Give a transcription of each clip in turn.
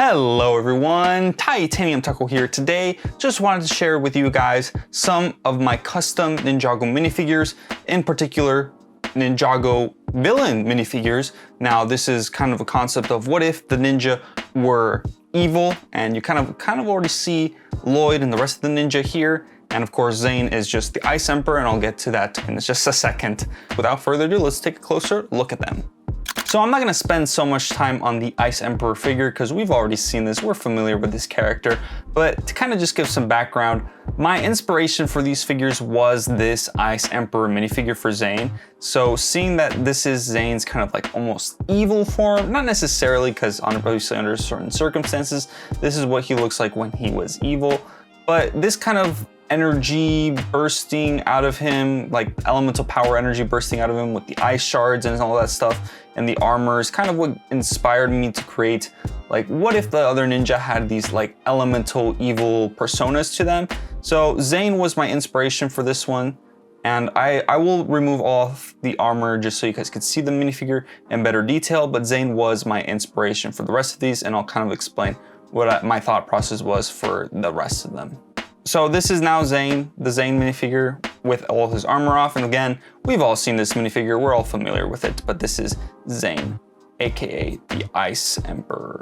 Hello everyone, Titanium Taco here. Today, just wanted to share with you guys some of my custom Ninjago minifigures, in particular Ninjago villain minifigures. Now this is kind of a concept of what if the ninja were evil, and you kind of already see Lloyd and the rest of the ninja here. And of course, Zane is just the Ice Emperor, and I'll get to that in just a second. Without further ado, let's take a closer look at them. So I'm not gonna spend so much time on the Ice Emperor figure because we've already seen this, we're familiar with this character, but to kind of just give some background, my inspiration for these figures was this Ice Emperor minifigure for Zane. So seeing that this is Zane's kind of like almost evil form, not necessarily because obviously under certain circumstances, this is what he looks like when he was evil, but this kind of energy bursting out of him, like elemental power energy bursting out of him with the ice shards and all that stuff, and the armor is kind of what inspired me to create, like, what if the other ninja had these like elemental evil personas to them? So Zane was my inspiration for this one, and I will remove off the armor just so you guys could see the minifigure in better detail, but Zane was my inspiration for the rest of these, and I'll kind of explain what my thought process was for the rest of them. So this is now Zane, the Zane minifigure with all his armor off. And again, we've all seen this minifigure, we're all familiar with it, but this is Zane, AKA the Ice Emperor.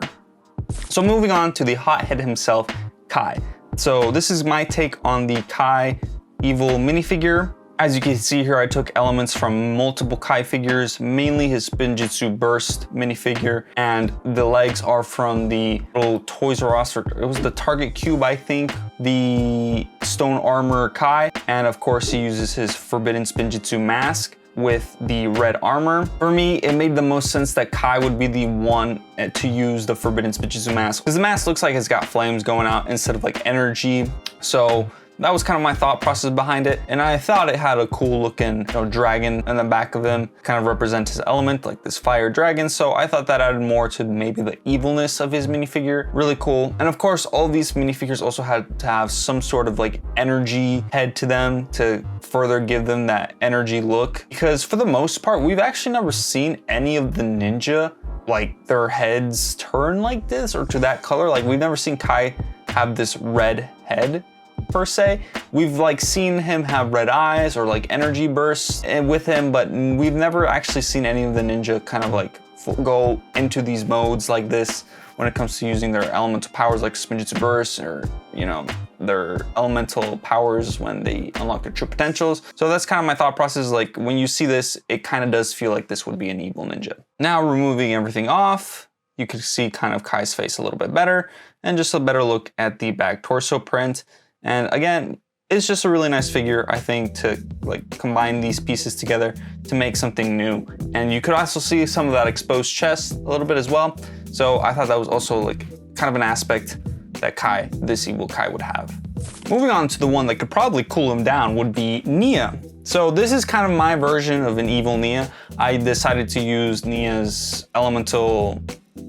So moving on to the hothead himself, Kai. So this is my take on the Kai evil minifigure. As you can see here, I took elements from multiple Kai figures, mainly his Spinjitzu Burst minifigure, and the legs are from the little Toys R Us, or it was the Target Cube, I think, the Stone Armor Kai, and of course he uses his Forbidden Spinjitzu mask with the red armor. For me, it made the most sense that Kai would be the one to use the Forbidden Spinjitzu mask, because the mask looks like it's got flames going out instead of like energy. So that was kind of my thought process behind it, and I thought it had a cool looking, dragon in the back of him, kind of represent his element, like this fire dragon. So I thought that added more to maybe the evilness of his minifigure. Really cool. And of course, all these minifigures also had to have some sort of like energy head to them to further give them that energy look. Because for the most part, we've actually never seen any of the ninja like their heads turn like this or to that color. Like we've never seen Kai have this red head per se. We've like seen him have red eyes or like energy bursts with him, but we've never actually seen any of the ninja kind of like go into these modes like this when it comes to using their elemental powers like Spinjitzu Burst, or their elemental powers when they unlock their true potentials. So that's kind of my thought process. Like when you see this, it kind of does feel like this would be an evil ninja. Now removing everything off, you can see kind of Kai's face a little bit better, and just a better look at the back torso print. And again, it's just a really nice figure, I think, to like combine these pieces together to make something new. And you could also see some of that exposed chest a little bit as well. So I thought that was also like kind of an aspect that Kai, this evil Kai, would have. Moving on to the one that could probably cool him down would be Nia. So this is kind of my version of an evil Nia. I decided to use Nia's elemental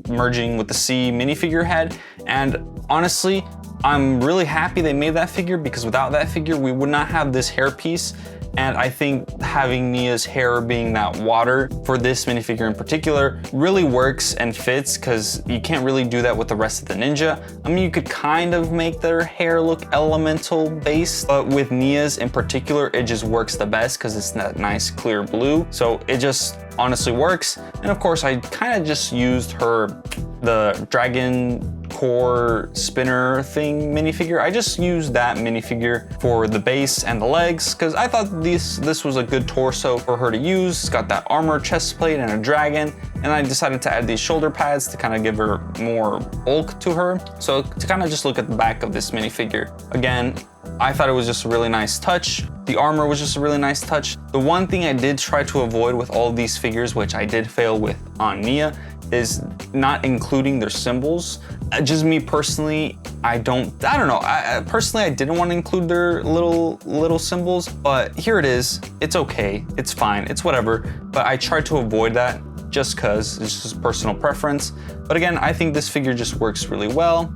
merging with the sea minifigure head, and honestly, I'm really happy they made that figure, because without that figure, we would not have this hair piece. And I think having Nia's hair being that water for this minifigure in particular really works and fits, because you can't really do that with the rest of the ninja. I mean, you could kind of make their hair look elemental based, but with Nia's in particular, it just works the best because it's that nice clear blue. So it just honestly works. And of course, I kind of just used the dragon core spinner thing minifigure. I just used that minifigure for the base and the legs because I thought this was a good torso for her to use. It's got that armor chest plate and a dragon, and I decided to add these shoulder pads to kind of give her more bulk to her. So to kind of just look at the back of this minifigure, again, I thought it was just a really nice touch. The armor was just a really nice touch. The one thing I did try to avoid with all of these figures, which I did fail with on Nia, is not including their symbols. Just me personally, I don't know. Personally, I didn't want to include their little symbols, but here it is. It's okay, it's fine, it's whatever. But I tried to avoid that just cause it's just personal preference. But again, I think this figure just works really well.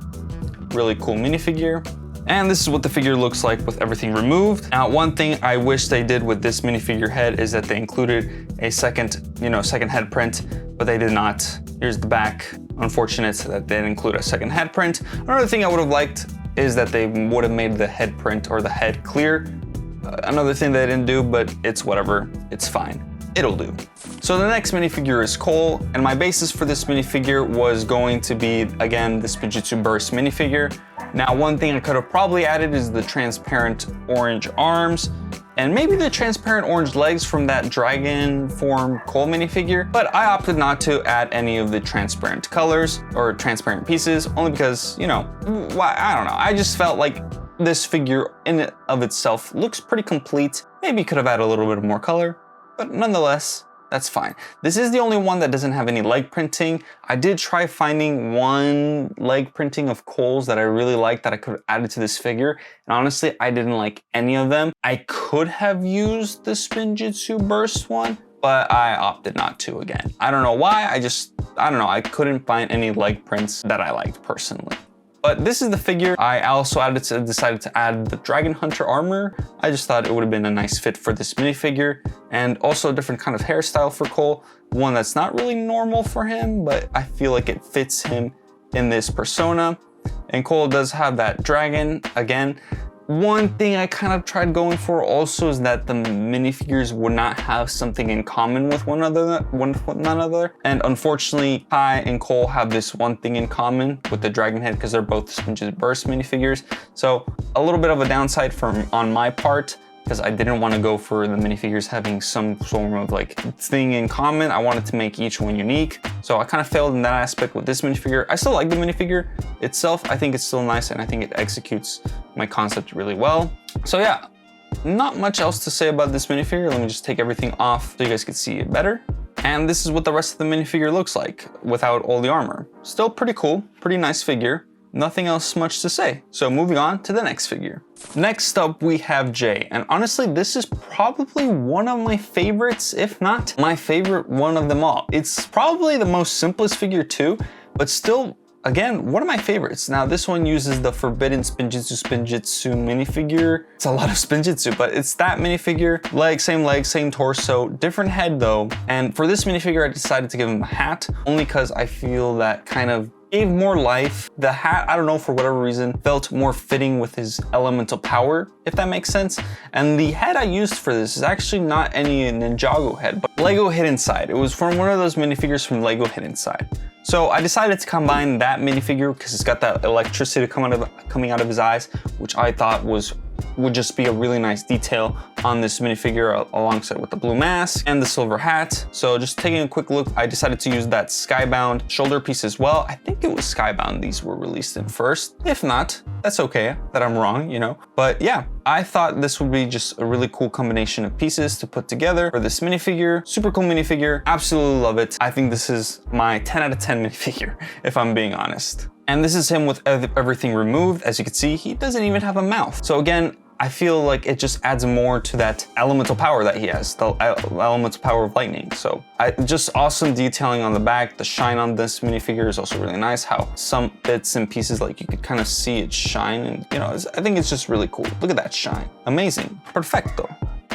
Really cool minifigure. And this is what the figure looks like with everything removed. Now, one thing I wish they did with this minifigure head is that they included a second head print, but they did not. Here's the back. Unfortunate that they didn't include a second head print. Another thing I would have liked is that they would have made the head print or the head clear. Another thing they didn't do, but it's whatever, it's fine. It'll do. So the next minifigure is Cole, and my basis for this minifigure was going to be, again, the Spinjitzu Burst minifigure. Now, one thing I could have probably added is the transparent orange arms, and maybe the transparent orange legs from that dragon form Cole minifigure, but I opted not to add any of the transparent colors or transparent pieces, only because, you know, I don't know. I just felt like this figure in and of itself looks pretty complete. Maybe could have added a little bit more color, but nonetheless, that's fine. This is the only one that doesn't have any leg printing. I did try finding one leg printing of Cole's that I really liked that I could have added to this figure. And honestly, I didn't like any of them. I could have used the Spinjitzu Burst one, but I opted not to again. I don't know why, I don't know. I couldn't find any leg prints that I liked personally. But this is the figure. I also decided to add the Dragon Hunter armor. I just thought it would have been a nice fit for this minifigure, and also a different kind of hairstyle for Cole. One that's not really normal for him, but I feel like it fits him in this persona. And Cole does have that dragon again. One thing I kind of tried going for also is that the minifigures would not have something in common with one another. And unfortunately, Kai and Cole have this one thing in common with the dragon head because they're both Spinjitzu Burst minifigures. So a little bit of a downside on my part, because I didn't want to go for the minifigures having some form of like thing in common. I wanted to make each one unique. So I kind of failed in that aspect with this minifigure. I still like the minifigure itself. I think it's still nice, and I think it executes my concept really well. So yeah, not much else to say about this minifigure. Let me just take everything off so you guys can see it better. And this is what the rest of the minifigure looks like without all the armor. Still pretty cool, pretty nice figure. Nothing else much to say. So moving on to the next figure. Next up, we have Jay. And honestly, this is probably one of my favorites, if not my favorite one of them all. It's probably the most simplest figure too, but still, again, one of my favorites. Now, this one uses the Forbidden Spinjitzu minifigure. It's a lot of Spinjitzu, but it's that minifigure. Legs, same torso, different head though. And for this minifigure, I decided to give him a hat, only because I feel that kind of gave more life. The hat, I don't know, for whatever reason, felt more fitting with his elemental power, if that makes sense. And the head I used for this is actually not any Ninjago head, but Lego Hidden Side. It was from one of those minifigures from Lego Hidden Side. So I decided to combine that minifigure because it's got that electricity coming out of his eyes, which I thought would just be a really nice detail on this minifigure alongside with the blue mask and the silver hat. So just taking a quick look, I decided to use that Skybound shoulder piece as well. I think it was Skybound these were released in first. If not, that's okay that I'm wrong, you know. But yeah, I thought this would be just a really cool combination of pieces to put together for this minifigure. Super cool minifigure, absolutely love it. I think this is my 10 out of 10 minifigure, if I'm being honest. And this is him with everything removed. As you can see, he doesn't even have a mouth. So again, I feel like it just adds more to that elemental power that he has, the elemental power of lightning. So just awesome detailing on the back. The shine on this minifigure is also really nice. How some bits and pieces, like you could kind of see it shine, and you know, I think it's just really cool. Look at that shine, amazing, perfecto.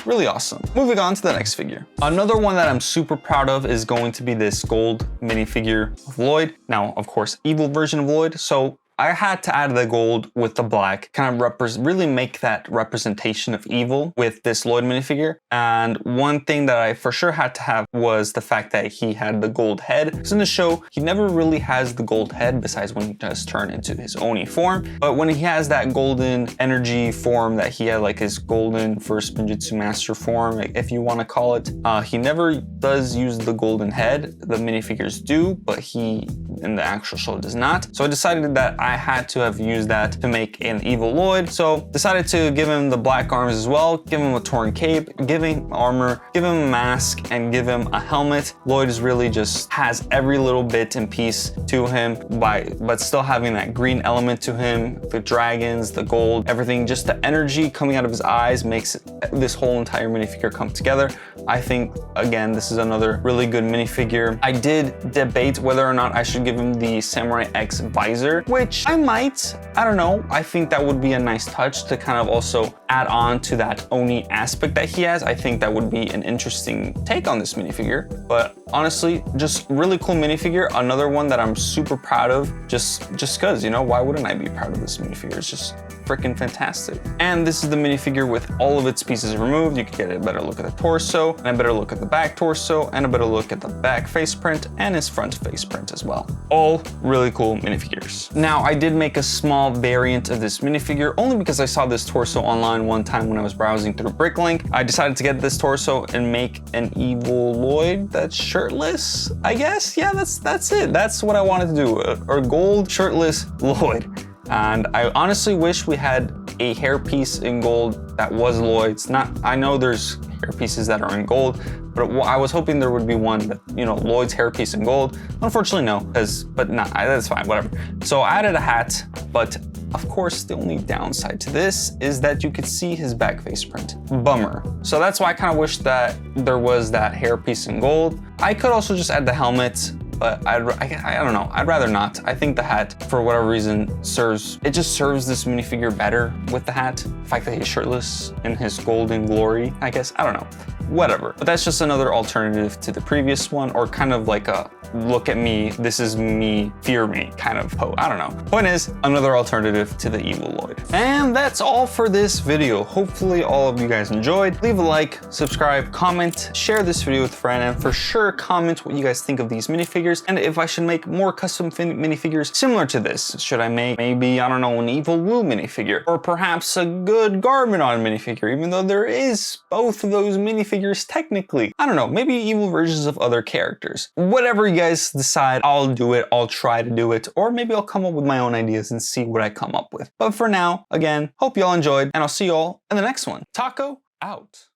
Really awesome. Moving on to the next figure. Another one that I'm super proud of is going to be this gold minifigure of Lloyd. Now, of course, evil version of Lloyd. So I had to add the gold with the black, kind of really make that representation of evil with this Lloyd minifigure. And one thing that I for sure had to have was the fact that he had the gold head. Because in the show, he never really has the gold head besides when he does turn into his Oni form. But when he has that golden energy form that he had, like his golden first Spinjitzu master form, if you want to call it, he never does use the golden head. The minifigures do, but he in the actual show does not. So I decided that I had to have used that to make an evil Lloyd. So decided to give him the black arms as well, give him a torn cape, give him armor, give him a mask, and give him a helmet. Lloyd is really just has every little bit and piece to him, but still having that green element to him, the dragons, the gold, everything, just the energy coming out of his eyes makes this whole entire minifigure come together. I think, again, this is another really good minifigure. I did debate whether or not I should give him the Samurai X visor, which I might. I don't know. I think that would be a nice touch to kind of also add on to that Oni aspect that he has. I think that would be an interesting take on this minifigure. But honestly, just really cool minifigure. Another one that I'm super proud of, just because, you know, why wouldn't I be proud of this minifigure? It's just freaking fantastic. And this is the minifigure with all of its pieces removed. You can get a better look at the torso, and a better look at the back torso, and a better look at the back face print and his front face print as well. All really cool minifigures. Now, I did make a small variant of this minifigure only because I saw this torso online one time when I was browsing through Bricklink. I decided to get this torso and make an evil Lloyd that's shirtless, I guess. Yeah, that's it. That's what I wanted to do, a gold shirtless Lloyd. And I honestly wish we had a hairpiece in gold that was Lloyd's. I know there's hairpieces that are in gold, but I was hoping there would be one that, you know, Lloyd's hairpiece in gold. Unfortunately, no, that's fine, whatever. So I added a hat, but of course, the only downside to this is that you could see his back face print. Bummer. So that's why I kind of wish that there was that hairpiece in gold. I could also just add the helmet, but I don't know. I'd rather not. I think the hat, for whatever reason, just serves this minifigure better with the hat. The fact that he's shirtless in his golden glory, I guess. I don't know. Whatever. But that's just another alternative to the previous one, or kind of like a look at me, this is me, fear me kind of pose. I don't know. Point is, another alternative to the evil Lloyd. And that's all for this video. Hopefully all of you guys enjoyed. Leave a like, subscribe, comment, share this video with a friend, and for sure comment what you guys think of these minifigures, and if I should make more custom minifigures similar to this. Should I make maybe, I don't know, an evil Woo minifigure, or perhaps a good Garmadon minifigure, even though there is both of those minifigures technically. I don't know, maybe evil versions of other characters. Whatever you guys decide, I'll do it, I'll try to do it, or maybe I'll come up with my own ideas and see what I come up with. But for now, again, hope y'all enjoyed, and I'll see y'all in the next one. Taco out.